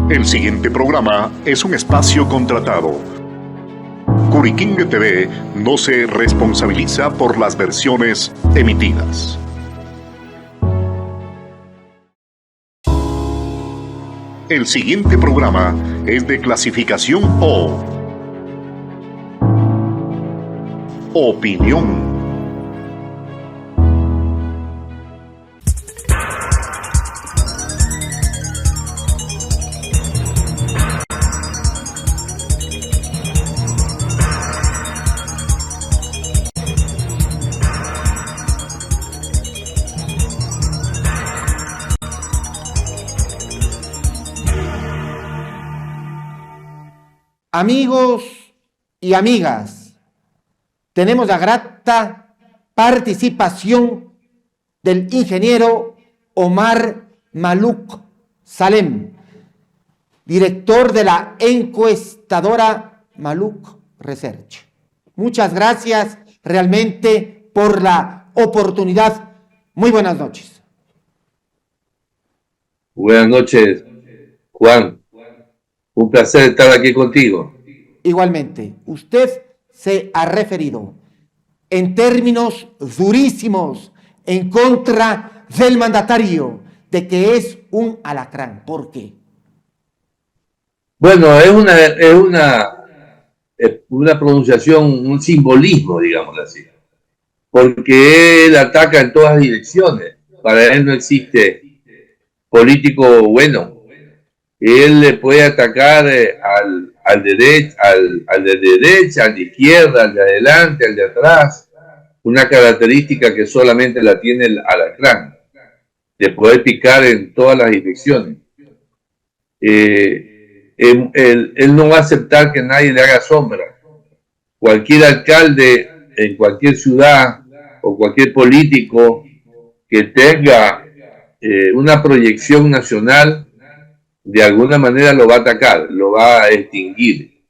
El siguiente programa es un espacio contratado. Curiquingue TV no se responsabiliza por las versiones emitidas. El siguiente programa es de clasificación O. Opinión. Amigos y amigas, tenemos la grata participación del ingeniero Omar Maluk Salem, director de la encuestadora Maluk Research. Muchas gracias realmente por la oportunidad. Muy buenas noches. Buenas noches, Juan. Un placer estar aquí contigo. Igualmente, usted se ha referido en términos durísimos en contra del mandatario de que es un alacrán. ¿Por qué? Bueno, es una pronunciación, un simbolismo, digámoslo así, porque él ataca en todas direcciones. Para él no existe político bueno. Él le puede atacar al de derecha, al de izquierda, al de adelante, al de atrás. Una característica que solamente la tiene el alacrán, de poder picar en todas las direcciones. Él no va a aceptar que nadie le haga sombra. Cualquier alcalde en cualquier ciudad o cualquier político que tenga una proyección nacional, de alguna manera lo va a atacar, lo va a extinguir.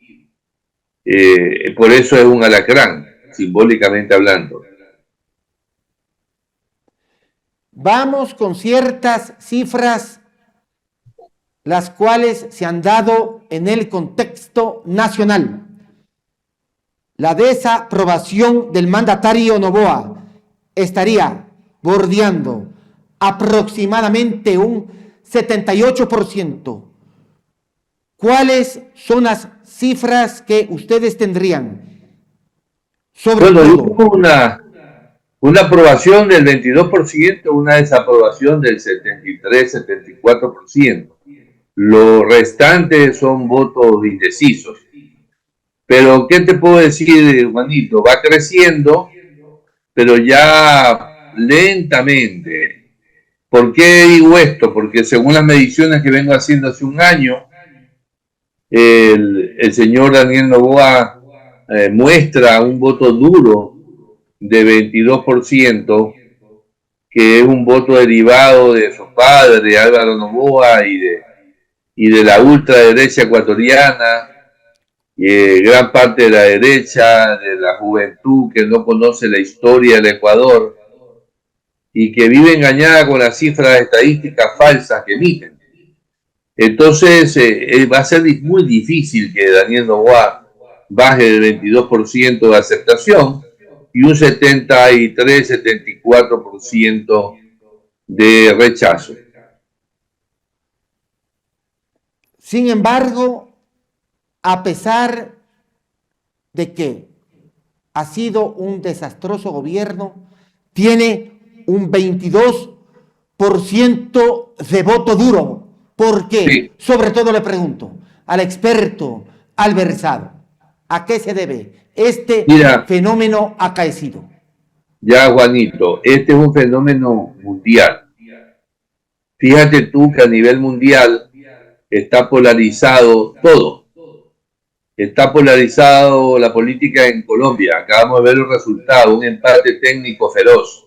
Por eso es un alacrán, simbólicamente hablando. Vamos con ciertas cifras, las cuales se han dado en el contexto nacional. La desaprobación del mandatario Noboa estaría bordeando aproximadamente un 78%. ¿Cuáles son las cifras que ustedes tendrían? Sobre todo, una aprobación del 22%, una desaprobación del 73-74%. Lo restante son votos indecisos. Pero, ¿qué te puedo decir, Juanito? Va creciendo, pero ya lentamente. ¿Por qué digo esto? Porque según las mediciones que vengo haciendo hace un año, el señor Daniel Noboa muestra un voto duro de 22%, que es un voto derivado de su padre, Álvaro Noboa, y de la ultraderecha ecuatoriana, gran parte de la derecha, de la juventud que no conoce la historia del Ecuador y que vive engañada con las cifras estadísticas falsas que emiten. Entonces va a ser muy difícil que Daniel Noboa baje del 22% de aceptación y un 73-74% de rechazo. sin embargo, a pesar de que ha sido un desastroso gobierno, tiene un 22% de voto duro. ¿Por qué? Sí. Sobre todo le pregunto al experto, al versado, ¿a qué se debe este fenómeno acaecido? Ya, Juanito, este es un fenómeno mundial. Fíjate tú que a nivel mundial está polarizado todo. Está polarizado la política en Colombia. Acabamos de ver el resultado, un empate técnico feroz.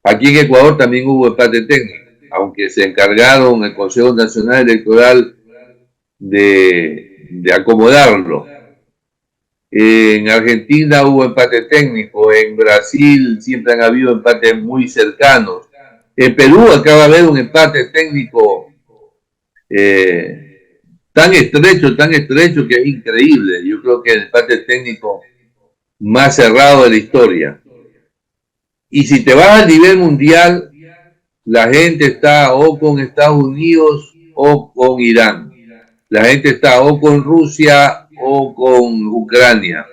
Aquí en Ecuador también hubo empate técnico, aunque se encargaron el Consejo Nacional Electoral de acomodarlo. En Argentina hubo empate técnico, en Brasil siempre han habido empates muy cercanos. En Perú acaba de haber un empate técnico tan estrecho que es increíble. Yo creo que el parte técnico más cerrado de la historia. Y si te vas al nivel mundial, la gente está o con Estados Unidos o con Irán. La gente está o con Rusia o con Ucrania.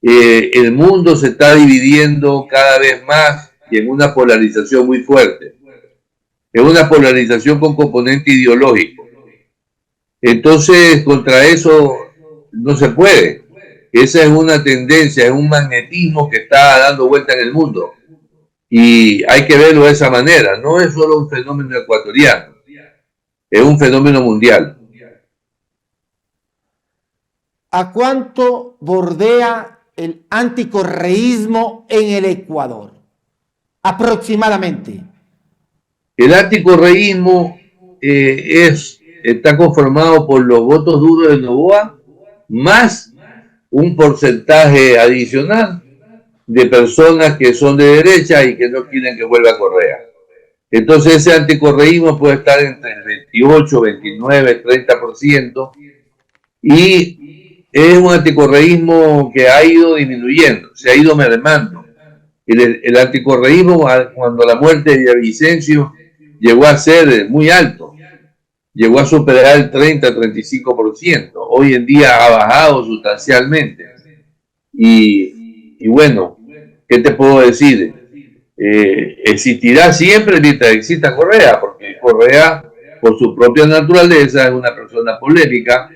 El mundo se está dividiendo cada vez más y en una polarización muy fuerte. Es una polarización con componente ideológico. Entonces, contra eso no se puede. Esa es una tendencia, es un magnetismo que está dando vuelta en el mundo. Y hay que verlo de esa manera. No es solo un fenómeno ecuatoriano, es un fenómeno mundial. ¿A cuánto bordea el anticorreísmo en el Ecuador? Aproximadamente. El anticorreísmo está conformado por los votos duros de Noboa más un porcentaje adicional de personas que son de derecha y que no quieren que vuelva Correa. Entonces ese anticorreísmo puede estar entre el 28, 29, 30% y es un anticorreísmo que ha ido disminuyendo, se ha ido mermando. El anticorreísmo, cuando la muerte de Villavicencio, llegó a ser muy alto, llegó a superar el 30-35%. Hoy en día ha bajado sustancialmente. Y bueno, ¿qué te puedo decir? Existirá siempre mientras exista Correa, porque Correa, por su propia naturaleza, es una persona polémica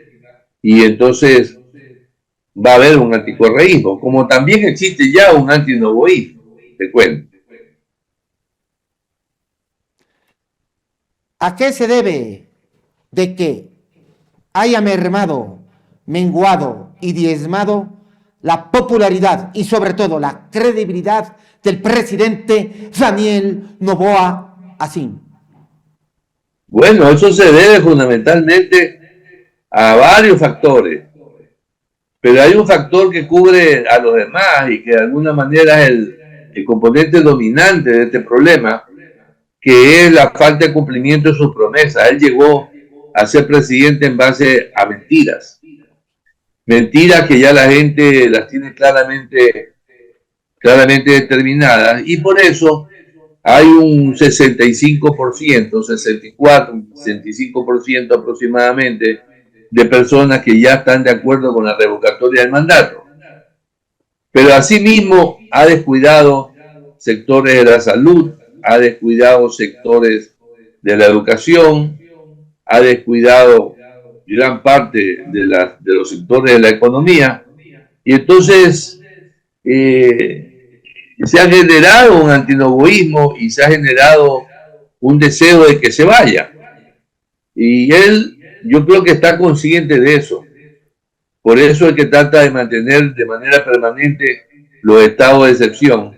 y entonces va a haber un anticorreísmo, como también existe ya un antinovoísmo, te cuento. ¿A qué se debe de que haya mermado, menguado y diezmado la popularidad y sobre todo la credibilidad del presidente Daniel Noboa Asín? Bueno, eso se debe fundamentalmente a varios factores, pero hay un factor que cubre a los demás y que de alguna manera es el componente dominante de este problema, que es la falta de cumplimiento de sus promesas. Él llegó a ser presidente en base a mentiras. Mentiras que ya la gente las tiene claramente determinadas, y por eso hay un 65%, 64, 65% aproximadamente de personas que ya están de acuerdo con la revocatoria del mandato. Pero asimismo ha descuidado sectores de la salud, ha descuidado sectores de la educación, ha descuidado gran parte de los sectores de la economía, y entonces se ha generado un antinovoísmo y se ha generado un deseo de que se vaya. Y él, yo creo que está consciente de eso. Por eso es que trata de mantener de manera permanente los estados de excepción,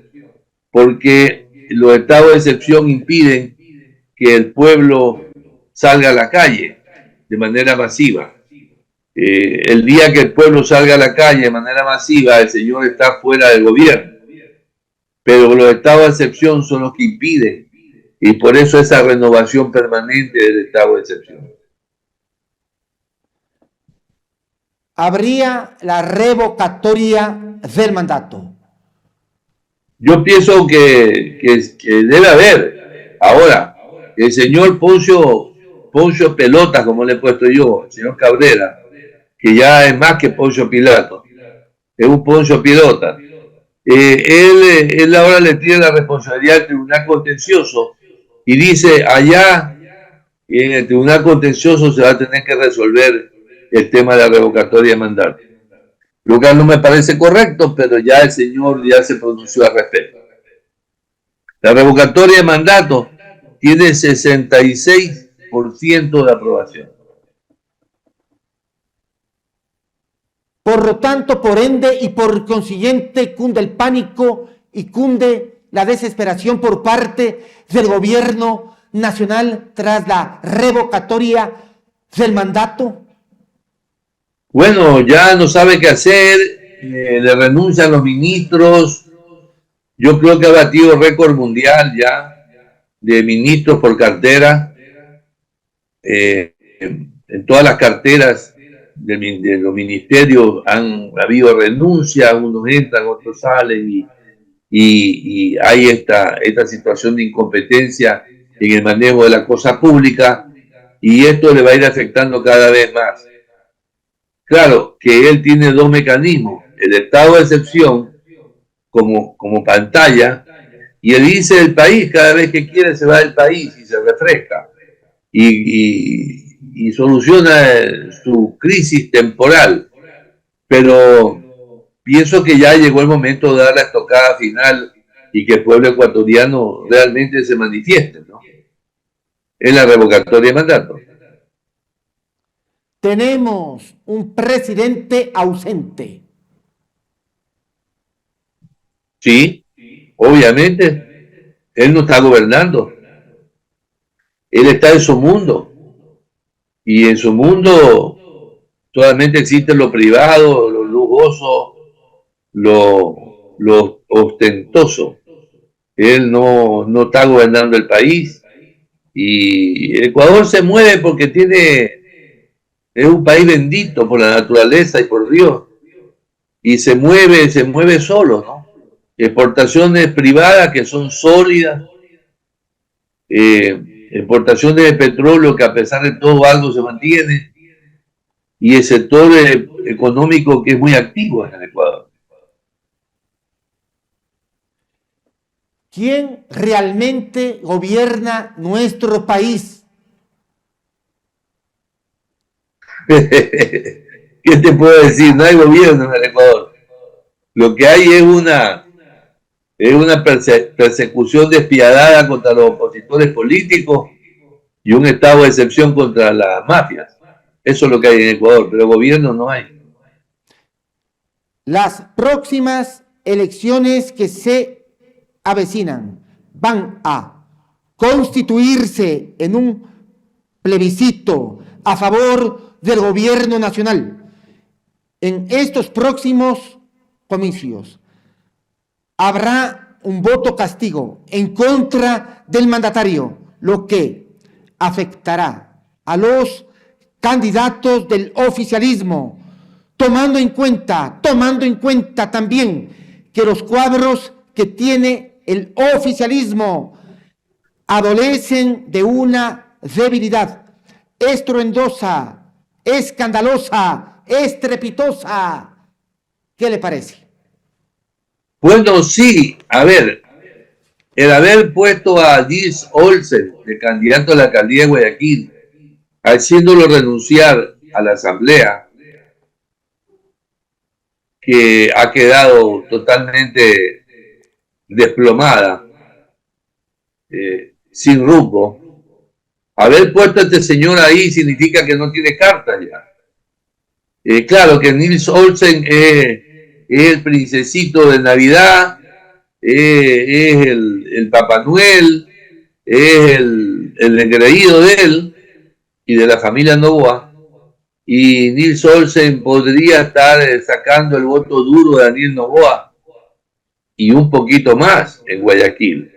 porque los estados de excepción impiden que el pueblo salga a la calle de manera masiva. El día que el pueblo salga a la calle de manera masiva, el señor está fuera del gobierno. Pero los estados de excepción son los que impiden, y por eso esa renovación permanente del estado de excepción. ¿Habría la revocatoria del mandato? Yo pienso que debe haber. Ahora, el señor Poncio Pelota, como le he puesto yo, el señor Cabrera, que ya es más que Poncio Pilato, es un Poncio Pilota. Él ahora le tiene la responsabilidad al Tribunal Contencioso y dice, allá en el Tribunal Contencioso se va a tener que resolver el tema de la revocatoria de mandato. Lo que no me parece correcto, pero ya el señor ya se pronunció al respecto. La revocatoria de mandato tiene 66% de aprobación. Por lo tanto, por ende y por consiguiente, cunde el pánico y cunde la desesperación por parte del gobierno nacional tras la revocatoria del mandato. Bueno, ya no sabe qué hacer, le renuncian los ministros. Yo creo que ha batido récord mundial ya de ministros por cartera. en todas las carteras de los ministerios han habido renuncias, unos entran, otros salen y hay esta situación de incompetencia en el manejo de la cosa pública y esto le va a ir afectando cada vez más. Claro que él tiene dos mecanismos, el estado de excepción como pantalla y el índice del país, cada vez que quiere se va del país y se refresca y soluciona su crisis temporal. Pero pienso que ya llegó el momento de dar la estocada final y que el pueblo ecuatoriano realmente se manifieste, ¿no? En la revocatoria de mandato. Tenemos un presidente ausente. Sí, obviamente, él no está gobernando. Él está en su mundo. Y en su mundo solamente existe lo privado, lo lujoso, lo ostentoso. Él no está gobernando el país. Y Ecuador se mueve porque es un país bendito por la naturaleza y por Dios. Y se mueve solo, ¿no? Exportaciones privadas que son sólidas, exportaciones de petróleo que a pesar de todo algo se mantiene, y el sector económico que es muy activo en el Ecuador. ¿Quién realmente gobierna nuestro país? ¿Qué te puedo decir? No hay gobierno en el Ecuador. Lo que hay es una persecución despiadada contra los opositores políticos y un estado de excepción contra las mafias. Eso es lo que hay en Ecuador, pero gobierno no hay. Las próximas elecciones que se avecinan van a constituirse en un plebiscito a favor del gobierno nacional. En estos próximos comicios habrá un voto castigo en contra del mandatario, lo que afectará a los candidatos del oficialismo, tomando en cuenta también que los cuadros que tiene el oficialismo adolecen de una debilidad estruendosa, escandalosa, estrepitosa. ¿Qué le parece? Bueno, sí, a ver, el haber puesto a Nils Olsen, de candidato a la alcaldía de Guayaquil, haciéndolo renunciar a la asamblea, que ha quedado totalmente desplomada, sin rumbo. Haber puesto a este señor ahí significa que no tiene cartas ya. Claro que Nils Olsen es el princesito de Navidad, es el Papá Noel, es el engreído de él y de la familia Novoa. Y Nils Olsen podría estar sacando el voto duro de Daniel Noboa y un poquito más en Guayaquil.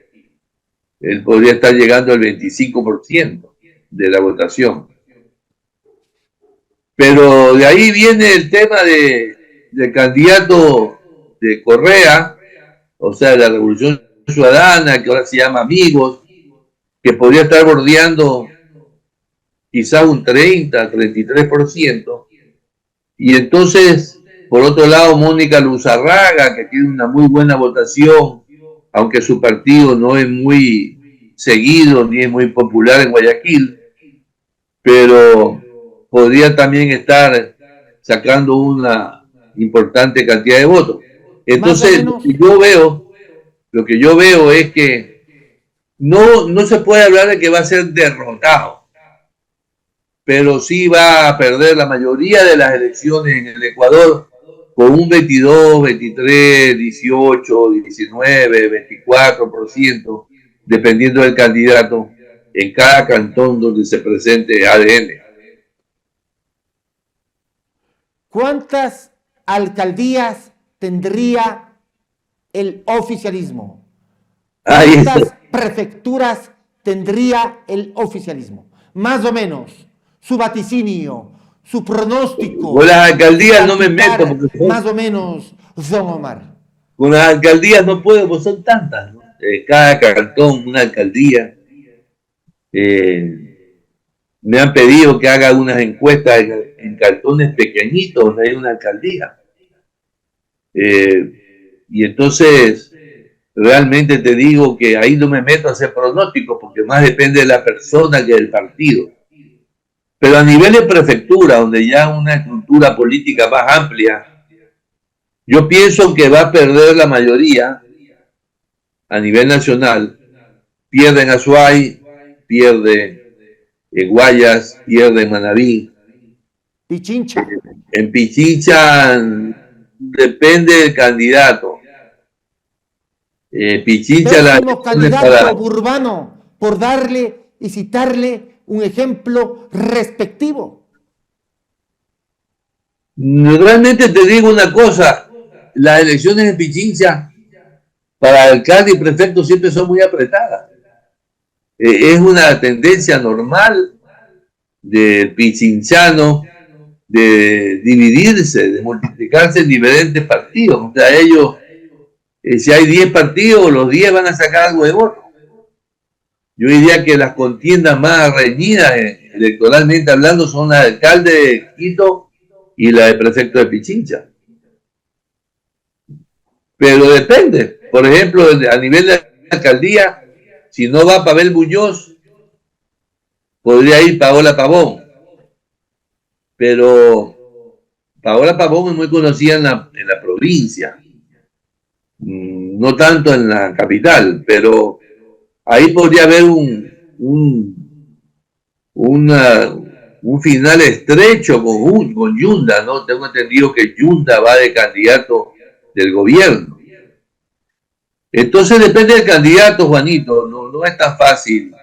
Él podría estar llegando al 25% de la votación. Pero de ahí viene el tema del candidato de Correa, o sea, de la Revolución Ciudadana, que ahora se llama Amigos, que podría estar bordeando quizá un 30-33%. Y entonces, por otro lado, Mónica Luzarraga, que tiene una muy buena votación, aunque su partido no es muy seguido ni es muy popular en Guayaquil, pero podría también estar sacando una importante cantidad de votos. Entonces, lo que yo veo es que no se puede hablar de que va a ser derrotado, pero sí va a perder la mayoría de las elecciones en el Ecuador con un 22, 23, 18, 19, 24%, dependiendo del candidato en cada cantón donde se presente ADN. ¿Cuántas alcaldías tendría el oficialismo? ¿Cuántas prefecturas tendría el oficialismo? Más o menos, su vaticinio, su pronóstico. Con las alcaldías no me meto. Porque más o menos, don Omar. Con las alcaldías no puedo, pues son tantas, ¿no? Cada cantón, una alcaldía. Me han pedido que haga unas encuestas en cantones pequeñitos donde hay una alcaldía. Y entonces, realmente te digo que ahí no me meto a hacer pronósticos porque más depende de la persona que del partido. Pero a nivel de prefectura, donde ya una estructura política más amplia, yo pienso que va a perder la mayoría a nivel nacional. Pierde en Azuay, pierde en Guayas, pierde en Manabí. Pichincha. En Pichincha depende del candidato. Pichincha la candidato Urbano, por darle y citarle un ejemplo respectivo. Realmente te digo una cosa, las elecciones en Pichincha para alcalde y prefecto siempre son muy apretadas. Es una tendencia normal del pichinchano de dividirse, de multiplicarse en diferentes partidos. O sea, ellos, si hay 10 partidos, los 10 van a sacar algo de voto. Yo diría que las contiendas más reñidas, electoralmente hablando, son la de alcalde de Quito y la de prefecto de Pichincha. Pero depende. Por ejemplo, a nivel de la alcaldía, si no va Pavel Muñoz, podría ir Paola Pavón. Pero Paola Pavón es muy conocida en la provincia, no tanto en la capital, pero ahí podría haber un final estrecho con Yunda, ¿no? Tengo entendido que Yunda va de candidato del gobierno. Entonces depende del candidato, Juanito, no es tan fácil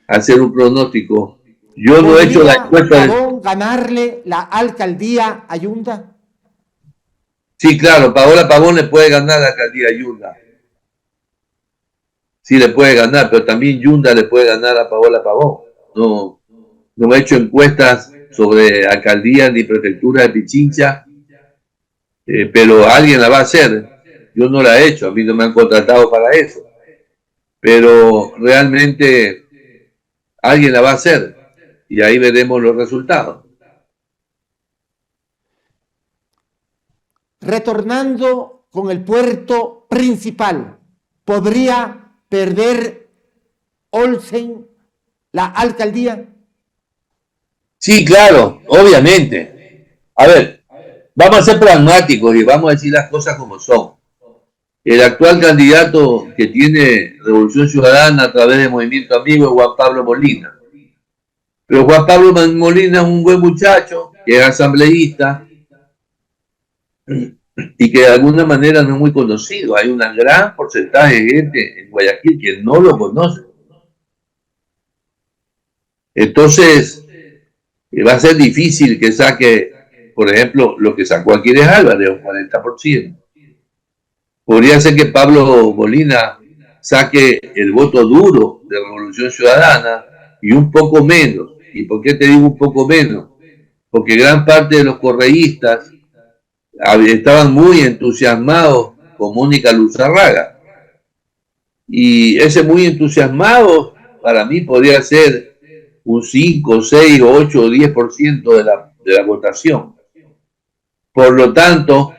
hacer un pronóstico. Yo no he hecho la encuesta. ¿Ganarle la alcaldía a Yunda? Sí, claro, Paola Pavón le puede ganar la alcaldía a Yunda. Sí, le puede ganar, pero también Yunda le puede ganar a Paola Pavón. No he hecho encuestas sobre alcaldía ni prefectura de Pichincha, pero alguien la va a hacer. Yo no la he hecho, a mí no me han contratado para eso. Pero realmente alguien la va a hacer y ahí veremos los resultados. Retornando con el puerto principal, ¿podría perder Olsen la alcaldía? Sí, claro, obviamente. A ver, vamos a ser pragmáticos y vamos a decir las cosas como son. El actual candidato que tiene Revolución Ciudadana a través de Movimiento Amigo es Juan Pablo Molina. Pero Juan Pablo Molina es un buen muchacho, que es asambleísta y que de alguna manera no es muy conocido. Hay un gran porcentaje de gente en Guayaquil que no lo conoce. Entonces, va a ser difícil que saque, por ejemplo, lo que sacó Aquiles Álvarez, un 40%. Podría ser que Pablo Molina saque el voto duro de Revolución Ciudadana y un poco menos. ¿Y por qué te digo un poco menos? Porque gran parte de los correístas estaban muy entusiasmados con Mónica Luzarraga. Y ese muy entusiasmado para mí podría ser un 5, 6, 8 o 10% de la votación. Por lo tanto,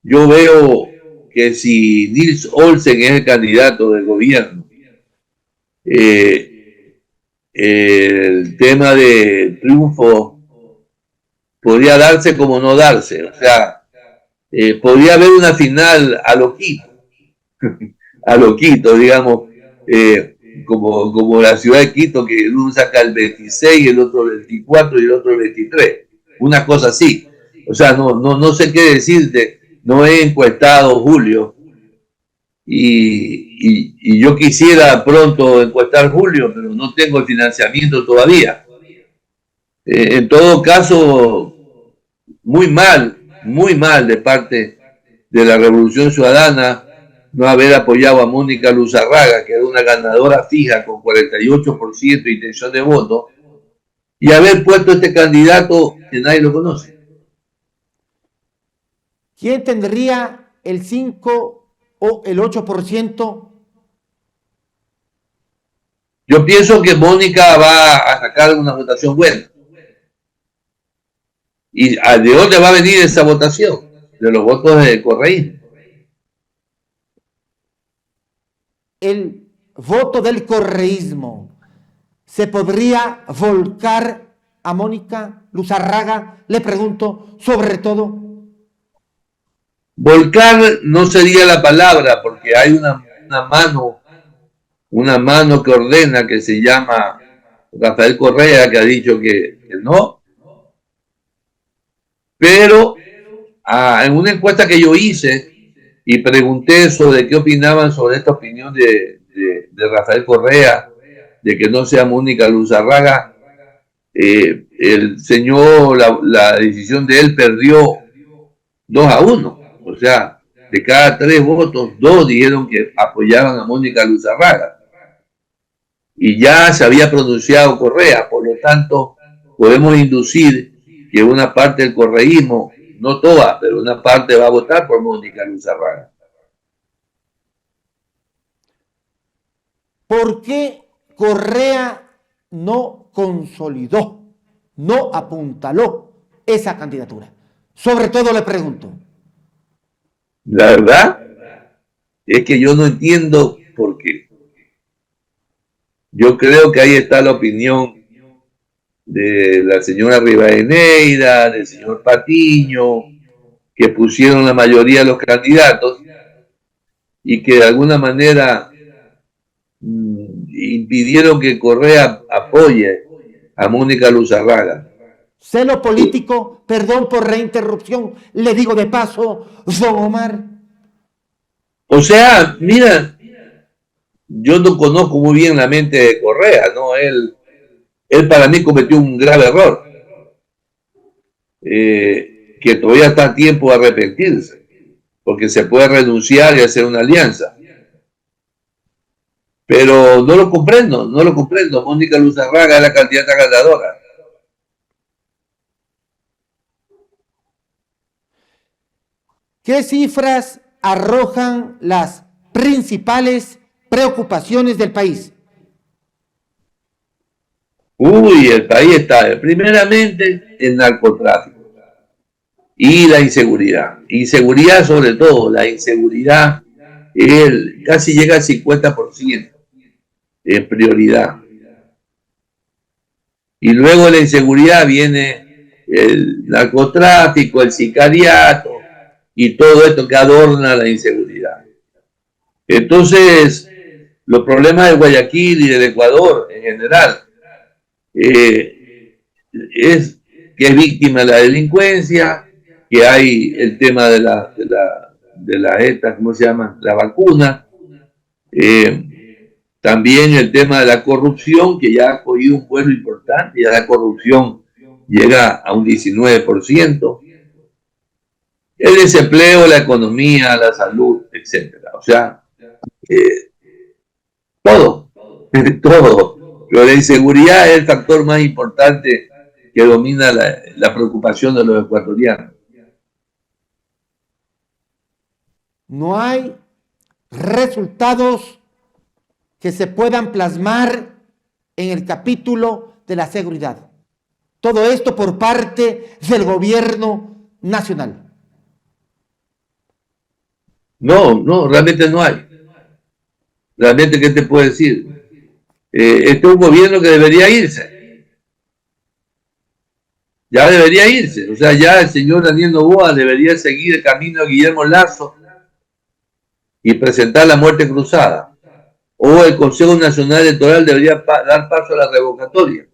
yo veo que si Nils Olsen es el candidato del gobierno, el tema de triunfo podría darse como no darse. O sea, podría haber una final a lo Quito, digamos, como la ciudad de Quito, que uno saca el 26, el otro el 24 y el otro el 23. Una cosa así. O sea, no sé qué decirte. No he encuestado, Julio, y yo quisiera pronto encuestar, Julio, pero no tengo el financiamiento todavía. En todo caso, muy mal de parte de la Revolución Ciudadana no haber apoyado a Mónica Luzarraga, que era una ganadora fija con 48% de intención de voto, y haber puesto este candidato que nadie lo conoce. ¿Quién tendría el 5 o el 8%? Yo pienso que Mónica va a sacar una votación buena. ¿Y de dónde va a venir esa votación? De los votos de correísmo. El voto del correísmo se podría volcar a Mónica Luzarraga, le pregunto, sobre todo. Volcar no sería la palabra, porque hay una mano que ordena, que se llama Rafael Correa, que ha dicho que no. Pero en una encuesta que yo hice y pregunté sobre qué opinaban sobre esta opinión de Rafael Correa, de que no sea Mónica Luzarraga, el señor, la decisión de él perdió 2-1. O sea, de cada 3 votos, 2 dijeron que apoyaban a Mónica Luzarraga. Y ya se había pronunciado Correa, por lo tanto, podemos inducir que una parte del correísmo, no toda, pero una parte va a votar por Mónica Luzarraga. ¿Por qué Correa no consolidó, no apuntaló esa candidatura? Sobre todo le pregunto. La verdad es que yo no entiendo por qué. Yo creo que ahí está la opinión de la señora Rivadeneira, del señor Patiño, que pusieron la mayoría de los candidatos y que de alguna manera impidieron que Correa apoye a Mónica Luzarraga. Celo político, perdón por la interrupción, le digo de paso, don Omar. O sea, mira, yo no conozco muy bien la mente de Correa, ¿no? Él para mí cometió un grave error, que todavía está a tiempo de arrepentirse, porque se puede renunciar y hacer una alianza. Pero no lo comprendo. Mónica Luzarraga es la candidata ganadora. ¿Qué cifras arrojan las principales preocupaciones del país? El país está, primeramente, el narcotráfico y la inseguridad. Inseguridad sobre todo, la inseguridad casi llega al 50% en prioridad. Y luego de la inseguridad viene el narcotráfico, el sicariato y todo esto que adorna la inseguridad. Entonces, los problemas de Guayaquil y del Ecuador en general es que es víctima de la delincuencia, que hay el tema de la ¿cómo se llama? La vacuna. También el tema de la corrupción, que ya ha cogido un vuelo importante, ya la corrupción llega a un 19%. El desempleo, la economía, la salud, etcétera. O sea, todo. Pero la inseguridad es el factor más importante que domina la preocupación de los ecuatorianos. No hay resultados que se puedan plasmar en el capítulo de la seguridad. Todo esto por parte del gobierno nacional. No, realmente no hay. Realmente, ¿qué te puedo decir? Este es un gobierno que debería irse. Ya debería irse. O sea, ya el señor Daniel Noboa debería seguir el camino de Guillermo Lasso y presentar la muerte cruzada. O el Consejo Nacional Electoral debería dar paso a la revocatoria.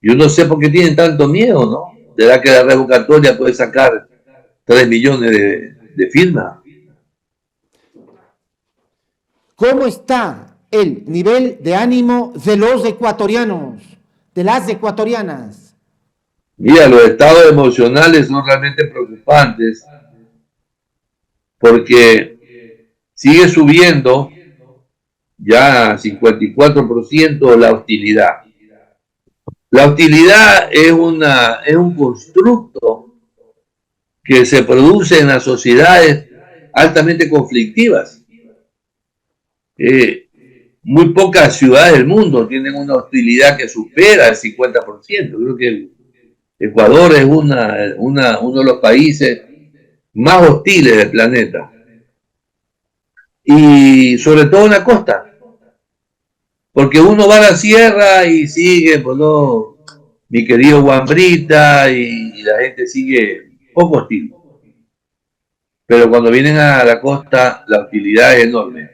Yo no sé por qué tienen tanto miedo, ¿no? ¿Será que la revocatoria puede sacar 3 millones de firmas? ¿Cómo está el nivel de ánimo de los ecuatorianos, de las ecuatorianas? Mira, los estados emocionales son realmente preocupantes porque sigue subiendo ya 54% la hostilidad. La hostilidad es un constructo que se produce en las sociedades altamente conflictivas. Muy pocas ciudades del mundo tienen una hostilidad que supera el 50%. Creo que Ecuador es uno de los países más hostiles del planeta. Y sobre todo en la costa. Porque uno va a la sierra y sigue, pues no, mi querido Guambrita, y la gente sigue poco hostil. Pero cuando vienen a la costa, la hostilidad es enorme.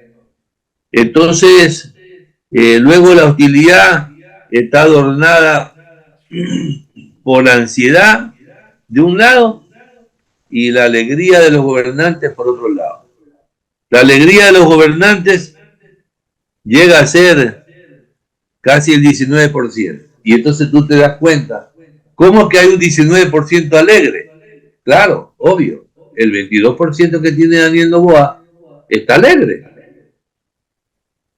Entonces, luego la hostilidad está adornada por la ansiedad de un lado y la alegría de los gobernantes por otro lado. La alegría de los gobernantes llega a ser casi el 19%. Y entonces tú te das cuenta, ¿cómo que hay un 19% alegre? Claro, obvio, el 22% que tiene Daniel Noboa está alegre.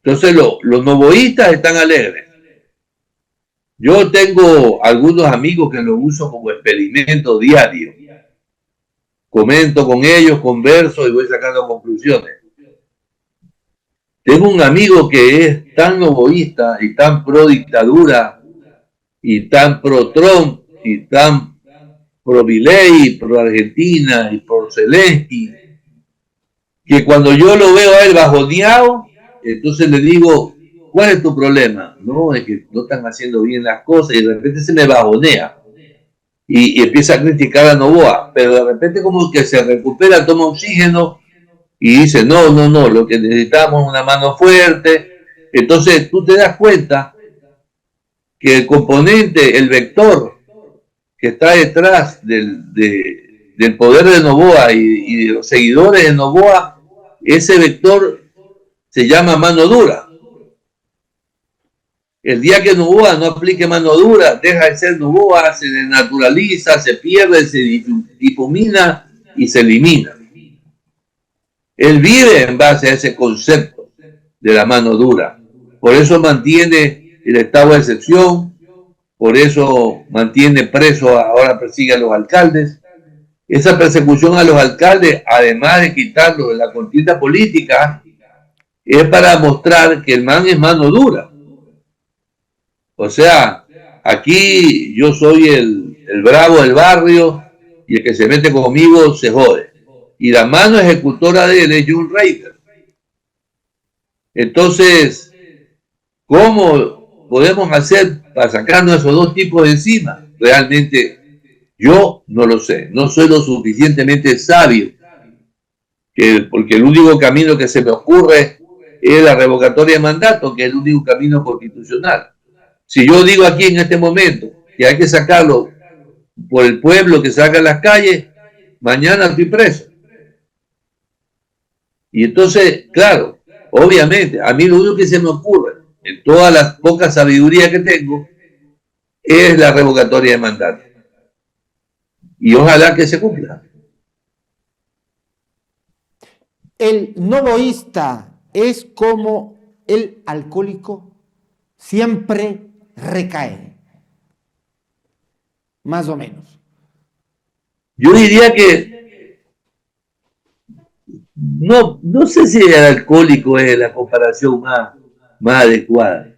Entonces los novoístas están alegres. Yo tengo algunos amigos que lo uso como experimento diario. Comento con ellos, converso y voy sacando conclusiones. Tengo un amigo que es tan novoísta y tan pro dictadura y tan pro Trump y tan pro Milei, pro Argentina y pro Zelensky, que cuando yo lo veo a él bajoneado, entonces le digo, ¿cuál es tu problema? No, es que no están haciendo bien las cosas, y de repente se me bajonea y empieza a criticar a Noboa, pero de repente como que se recupera, toma oxígeno y dice, no, lo que necesitamos es una mano fuerte. Entonces tú te das cuenta que el componente, el vector que está detrás del poder de Noboa y de los seguidores de Noboa, ese vector se llama mano dura. El día que Noboa no aplique mano dura, deja de ser Noboa, se desnaturaliza, se pierde, se difumina y se elimina. Él vive en base a ese concepto de la mano dura. Por eso mantiene el estado de excepción, por eso mantiene preso, ahora persigue a los alcaldes. Esa persecución a los alcaldes, además de quitarlos de la contienda política, es para mostrar que el man es mano dura. O sea, aquí yo soy el bravo del barrio y el que se mete conmigo se jode. Y la mano ejecutora de él es John Raider. Entonces, ¿cómo podemos hacer para sacarnos esos dos tipos de encima? Realmente yo no lo sé. No soy lo suficientemente sabio, porque el único camino que se me ocurre es la revocatoria de mandato, que es el único camino constitucional. Si yo digo aquí en este momento que hay que sacarlo por el pueblo, que salga a las calles, mañana estoy preso. Y entonces, claro, obviamente, a mí lo único que se me ocurre, en toda la poca sabiduría que tengo, es la revocatoria de mandato. Y ojalá que se cumpla. El novoísta es como el alcohólico, siempre recae, más o menos. Yo diría que no sé si el alcohólico es la comparación más adecuada,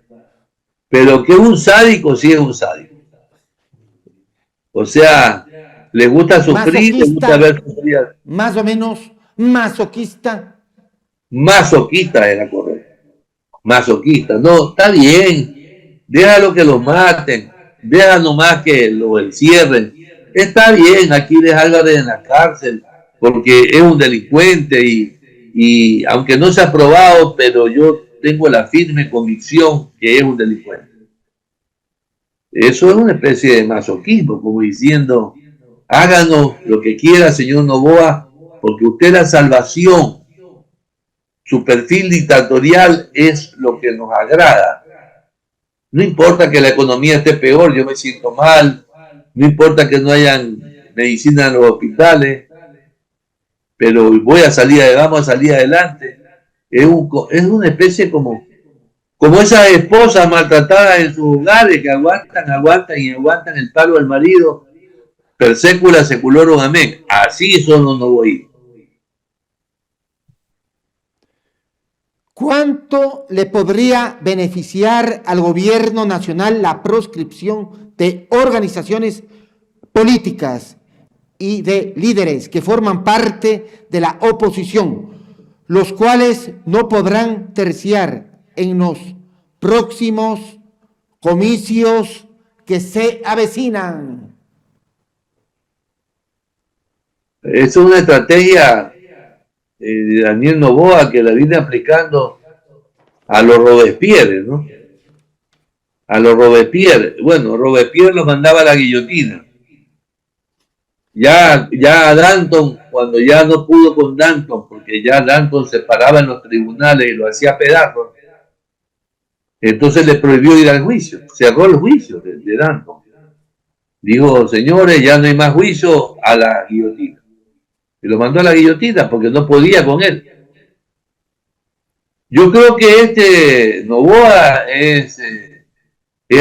pero que un sádico sí es un sádico. O sea, le gusta sufrir, le gusta ver sufrir. Más o menos masoquista. Masoquista era correcto. Masoquista, no, está bien, déjalo que los maten, deja nomás que lo encierren, está bien, aquí deja Álvarez en la cárcel, porque es un delincuente y aunque no se ha probado, pero yo tengo la firme convicción que es un delincuente. Eso es una especie de masoquismo, como diciendo, háganos lo que quiera, señor Noboa, porque usted es la salvación. Su perfil dictatorial es lo que nos agrada. No importa que la economía esté peor, yo me siento mal. No importa que no hayan medicina en los hospitales, pero vamos a salir adelante. Es una especie como Como esas esposas maltratadas en sus hogares que aguantan el palo del marido, per secula seculorum amén. Así son los novoísmos. ¿Cuánto le podría beneficiar al gobierno nacional la proscripción de organizaciones políticas y de líderes que forman parte de la oposición, los cuales no podrán terciar en los próximos comicios que se avecinan? Es una estrategia de Daniel Noboa que la viene aplicando a los Robespierre, ¿no? A los Robespierre. Bueno, Robespierre los mandaba a la guillotina. Ya a Danton, cuando ya no pudo con Danton, porque ya Danton se paraba en los tribunales y lo hacía pedazos, entonces le prohibió ir al juicio, cerró el juicio de Danton. Dijo, señores, ya no hay más juicio, a la guillotina. Y lo mandó a la guillotina porque no podía con él. Yo creo que este Noboa es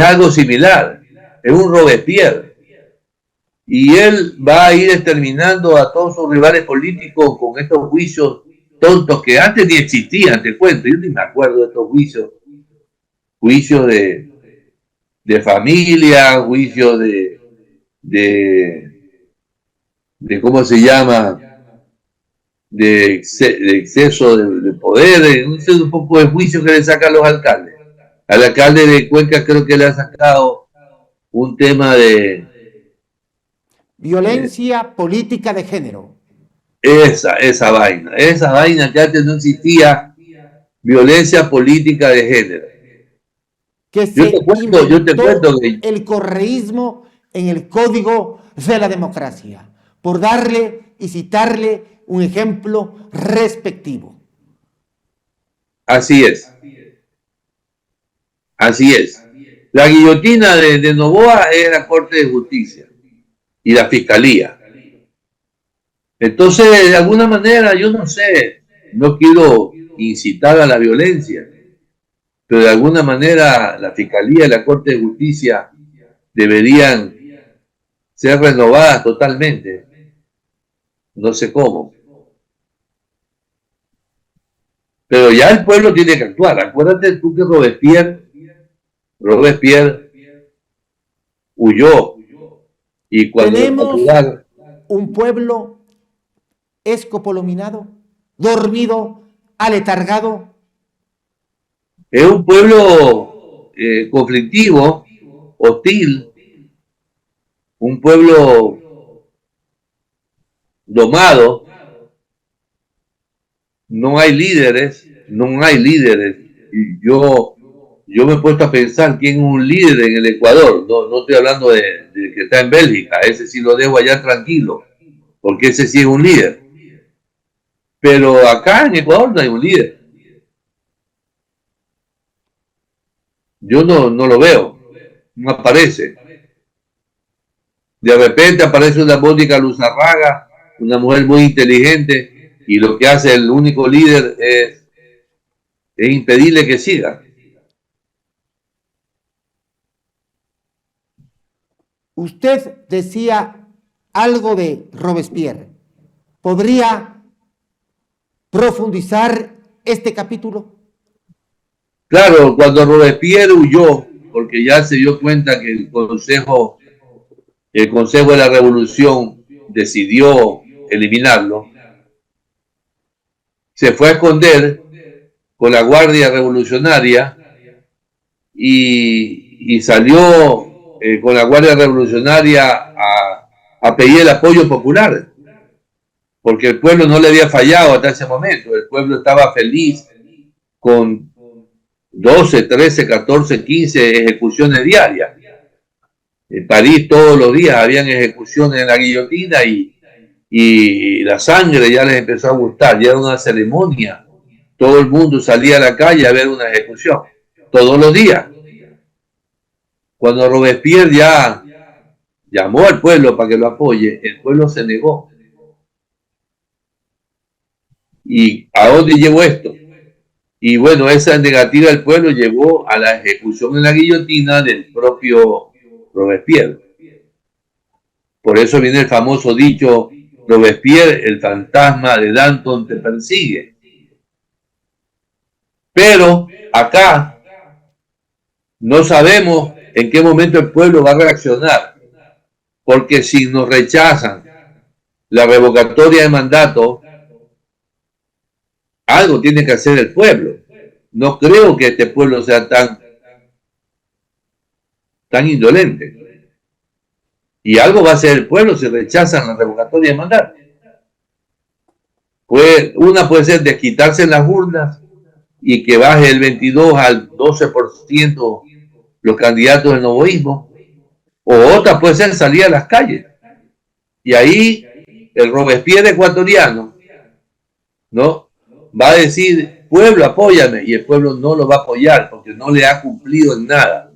algo similar, es un Robespierre. Y él va a ir exterminando a todos sus rivales políticos con estos juicios tontos que antes ni existían, te cuento. Yo ni me acuerdo de estos juicios. Juicios de familia, juicios de ¿cómo se llama? De exceso de poder, un poco de juicio que le sacan los alcaldes. Al alcalde de Cuenca creo que le ha sacado un tema de violencia política de género. Esa vaina que antes no existía, violencia política de género. Que yo te cuento que el correísmo en el código de la democracia, por darle y citarle un ejemplo respectivo. Así es. La guillotina de Noboa es la Corte de Justicia y la Fiscalía. Entonces, de alguna manera, yo no sé, no quiero incitar a la violencia, pero de alguna manera la Fiscalía y la Corte de Justicia deberían ser renovadas totalmente. No sé cómo. Pero ya el pueblo tiene que actuar. Acuérdate tú que Robespierre huyó. Y cuando tenemos un pueblo escopolominado, dormido, aletargado. Es un pueblo conflictivo, hostil, un pueblo domado. No hay líderes. Y yo me he puesto a pensar quién es un líder en el Ecuador. No estoy hablando de que está en Bélgica, ese sí lo dejo allá tranquilo, porque ese sí es un líder. Pero acá en Ecuador no hay un líder. Yo no lo veo, no aparece. De repente aparece una Mónica Luzarraga, una mujer muy inteligente, y lo que hace el único líder es impedirle que siga. Usted decía algo de Robespierre. ¿Podría profundizar este capítulo? Claro, cuando Robespierre huyó, porque ya se dio cuenta que el Consejo de la Revolución decidió eliminarlo, se fue a esconder con la Guardia Revolucionaria y salió con la Guardia Revolucionaria a pedir el apoyo popular, porque el pueblo no le había fallado hasta ese momento. El pueblo estaba feliz con 12, 13, 14, 15 ejecuciones diarias. En París todos los días habían ejecuciones en la guillotina y la sangre ya les empezó a gustar, ya era una ceremonia. Todo el mundo salía a la calle a ver una ejecución, todos los días. Cuando Robespierre ya llamó al pueblo para que lo apoye, el pueblo se negó. ¿Y a dónde llevó esto? Y bueno, esa negativa del pueblo llevó a la ejecución en la guillotina del propio Robespierre. Por eso viene el famoso dicho, Robespierre, el fantasma de Danton te persigue. Pero acá no sabemos en qué momento el pueblo va a reaccionar, porque si nos rechazan la revocatoria de mandato, algo tiene que hacer el pueblo. No creo que este pueblo sea tan indolente. Y algo va a hacer el pueblo si rechazan la revocatoria de mandato. Una puede ser desquitarse en las urnas y que baje el 22 al 12% los candidatos del novoísmo, o otra puede ser salir a las calles. Y ahí el Robespierre ecuatoriano, ¿no?, va a decir, pueblo, apóyame, y el pueblo no lo va a apoyar porque no le ha cumplido en nada.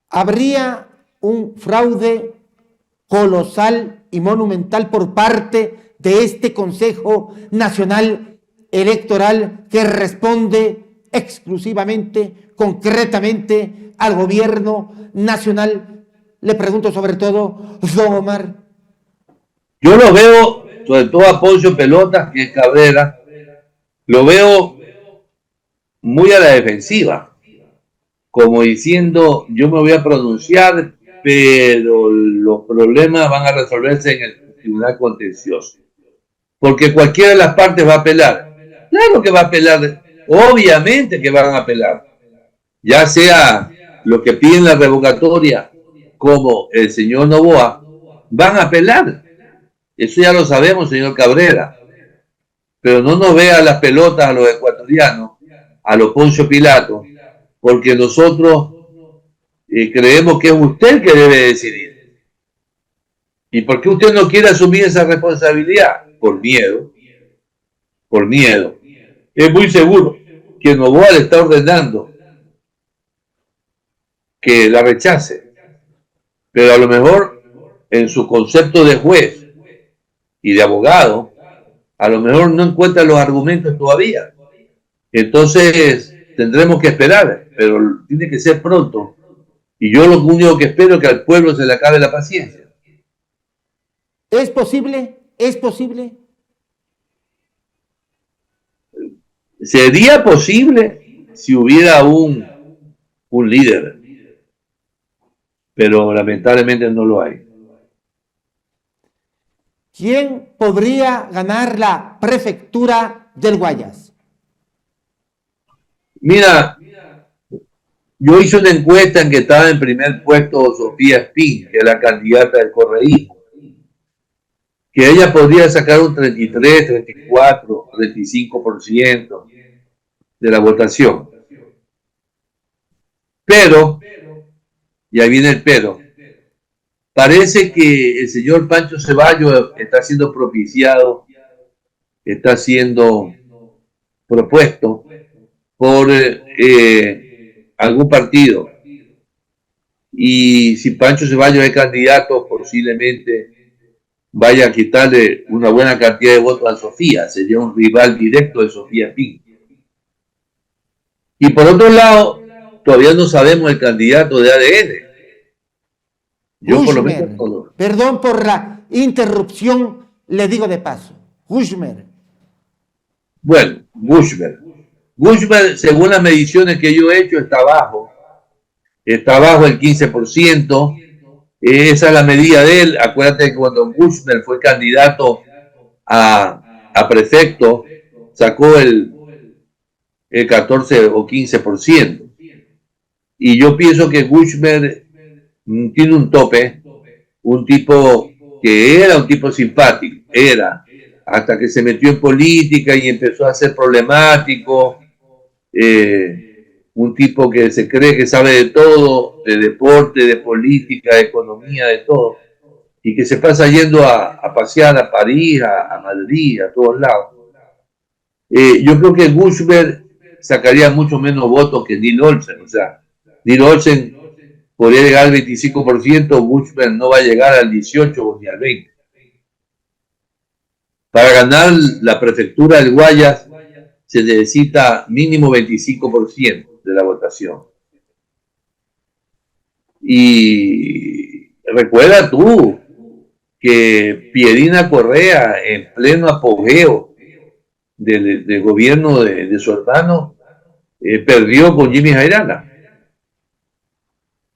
Habría un fraude colosal y monumental por parte de este Consejo Nacional Electoral que responde exclusivamente, concretamente al gobierno nacional. Le pregunto sobre todo, don Omar. Yo lo veo, sobre todo a Poncio Pelotas, que es Cabrera, lo veo muy a la defensiva, como diciendo, yo me voy a pronunciar, pero los problemas van a resolverse en el Tribunal Contencioso. Porque cualquiera de las partes va a apelar. Claro que va a apelar, obviamente que van a apelar. Ya sea lo que piden la revocatoria, como el señor Noboa, van a apelar. Eso ya lo sabemos, señor Cabrera. Pero no nos vea las pelotas a los ecuatorianos, a los Poncio Pilato, porque nosotros creemos que es usted el que debe decidir. ¿Y por qué usted no quiere asumir esa responsabilidad? Por miedo. Por miedo. Es muy seguro que Noboa le está ordenando que la rechace. Pero a lo mejor en su concepto de juez y de abogado, a lo mejor no encuentra los argumentos todavía. Entonces tendremos que esperar, pero tiene que ser pronto. Y yo lo único que espero es que al pueblo se le acabe la paciencia. ¿Es posible? ¿Es posible? Sería posible si hubiera un líder, pero lamentablemente no lo hay. ¿Quién podría ganar la prefectura del Guayas? Mira, yo hice una encuesta en que estaba en primer puesto Sofía Espín, que es la candidata del correísmo, que ella podría sacar un 33, 34, 35% de la votación. Pero, y ahí viene el pero, parece que el señor Pancho Ceballos está siendo propiciado, está siendo propuesto por algún partido. Y si Pancho Ceballos es candidato, posiblemente vaya a quitarle una buena cantidad de votos a Sofía. Sería un rival directo de Sofía Pin. Y por otro lado, todavía no sabemos el candidato de ADN. Yo por lo menos todo. Perdón por la interrupción, le digo de paso. Kouchner. Bueno, Kouchner. Kouchner, según las mediciones que yo he hecho, está bajo. Está bajo el 15%. Esa es la medida de él. Acuérdate que cuando Kouchner fue candidato a prefecto, sacó el 14 o 15%. Y yo pienso que Kouchner tiene un tope, un tipo que era un tipo simpático, hasta que se metió en política y empezó a ser problemático, un tipo que se cree que sabe de todo, de deporte, de política, de economía, de todo, y que se pasa yendo a pasear a París, a Madrid, a todos lados. Yo creo que Kouchner sacaría mucho menos votos que Neil Olsen, o sea, Neil Olsen podría llegar al 25%, Kouchner no va a llegar al 18% ni al 20%. Para ganar la prefectura del Guayas se necesita mínimo 25% de la votación. Y recuerda tú que Pierina Correa, en pleno apogeo del gobierno de su hermano, perdió con Jimmy Jairala,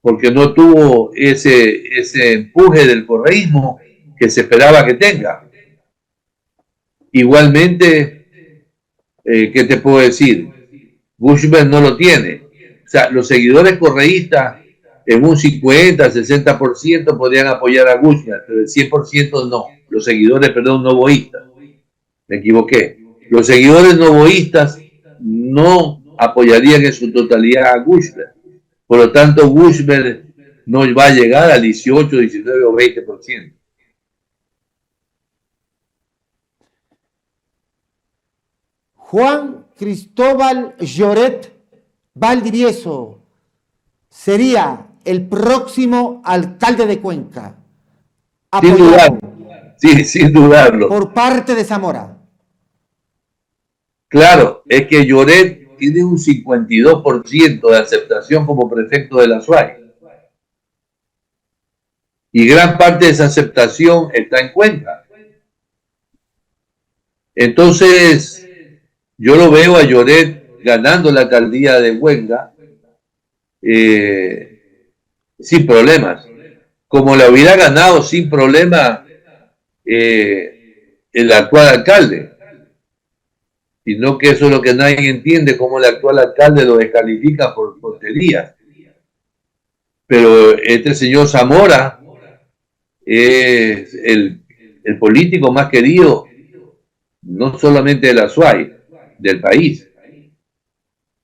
porque no tuvo ese empuje del correísmo que se esperaba que tenga. Igualmente, ¿qué te puedo decir? Bushman no lo tiene. O sea, los seguidores correístas en un 50, 60% podrían apoyar a Bushman, pero el 100% no. Los seguidores, perdón, novoístas. Me equivoqué. Los seguidores novoístas no apoyarían en su totalidad a Bushman. Por lo tanto, Bushman no va a llegar al 18, 19 o 20%. Juan Cristóbal Lloret Valdivieso sería el próximo alcalde de Cuenca. Sin dudarlo. Sí, sin dudarlo. Por parte de Zamora. Claro, es que Lloret tiene un 52% de aceptación como prefecto de la SUAY. Y gran parte de esa aceptación está en Cuenca. Entonces, yo lo veo a Lloret ganando la alcaldía de Cuenca sin problemas. Como la hubiera ganado sin problema el actual alcalde. Sino que eso es lo que nadie entiende, cómo el actual alcalde lo descalifica por tonterías. Pero este señor Zamora es el político más querido, no solamente de la SUAY, del país.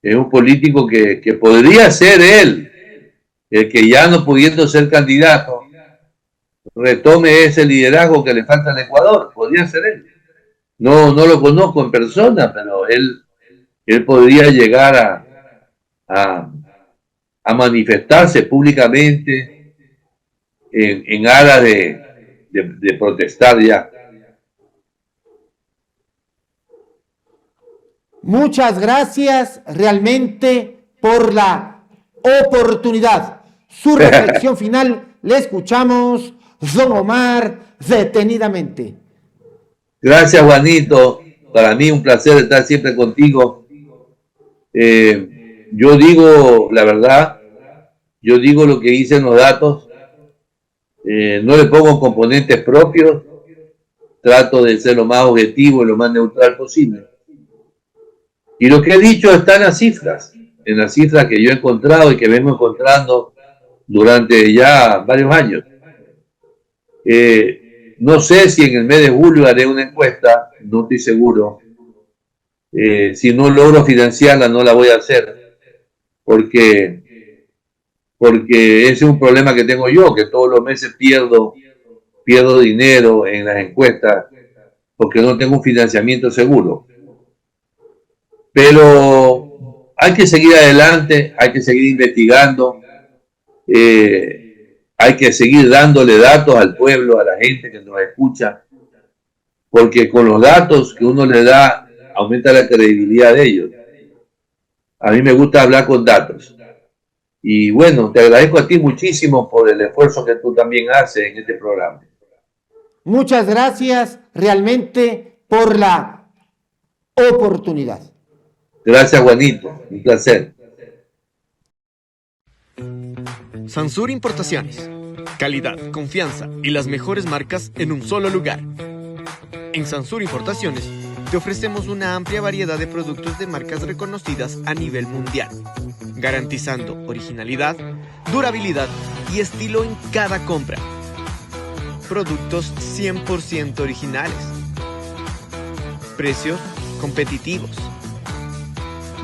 Es un político que podría ser él, el que ya no pudiendo ser candidato, retome ese liderazgo que le falta al Ecuador. Podría ser él. No lo conozco en persona, pero él podría llegar a manifestarse públicamente en aras de protestar ya. Muchas gracias realmente por la oportunidad. Su reflexión final le escuchamos, don Omar, detenidamente. Gracias, Juanito. Para mí un placer estar siempre contigo. Yo digo la verdad, yo digo lo que hice en los datos, no le pongo componentes propios, trato de ser lo más objetivo y lo más neutral posible. Y lo que he dicho está en las cifras que yo he encontrado y que vengo encontrando durante ya varios años. No sé si en el mes de julio haré una encuesta, no estoy seguro. Si no logro financiarla, no la voy a hacer, porque ese es un problema que tengo yo, que todos los meses pierdo dinero en las encuestas, porque no tengo un financiamiento seguro. Pero hay que seguir adelante, hay que seguir investigando, hay que seguir dándole datos al pueblo, a la gente que nos escucha, porque con los datos que uno le da aumenta la credibilidad de ellos. A mí me gusta hablar con datos. Y bueno, te agradezco a ti muchísimo por el esfuerzo que tú también haces en este programa. Muchas gracias realmente por la oportunidad. Gracias, Juanito. Un placer. Sansur Importaciones. Calidad, confianza y las mejores marcas en un solo lugar. En Sansur Importaciones te ofrecemos una amplia variedad de productos de marcas reconocidas a nivel mundial, garantizando originalidad, durabilidad y estilo en cada compra. Productos 100% originales. Precios competitivos.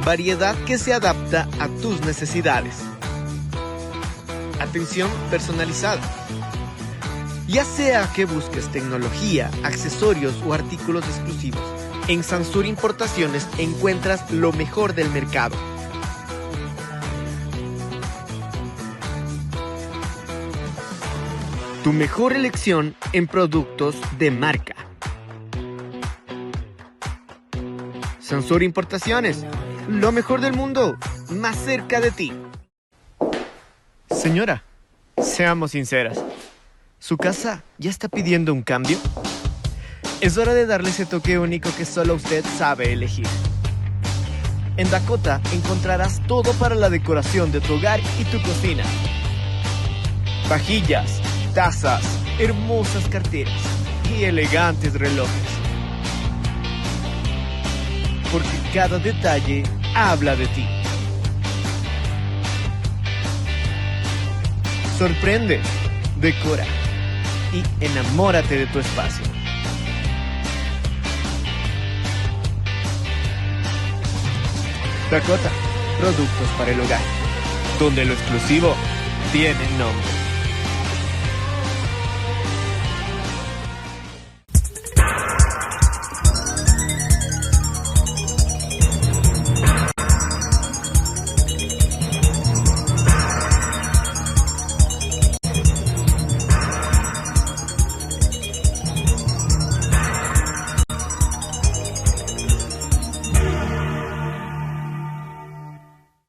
Variedad que se adapta a tus necesidades. Atención personalizada. Ya sea que busques tecnología, accesorios o artículos exclusivos, en Sansur Importaciones encuentras lo mejor del mercado. Tu mejor elección en productos de marca. Sansur Importaciones, lo mejor del mundo, más cerca de ti. Señora, seamos sinceras. ¿Su casa ya está pidiendo un cambio? Es hora de darle ese toque único que solo usted sabe elegir. En Dakota encontrarás todo para la decoración de tu hogar y tu cocina. Vajillas, tazas, hermosas carteras y elegantes relojes. Porque cada detalle habla de ti. Sorprende, decora y enamórate de tu espacio. Dakota, productos para el hogar, donde lo exclusivo tiene nombre.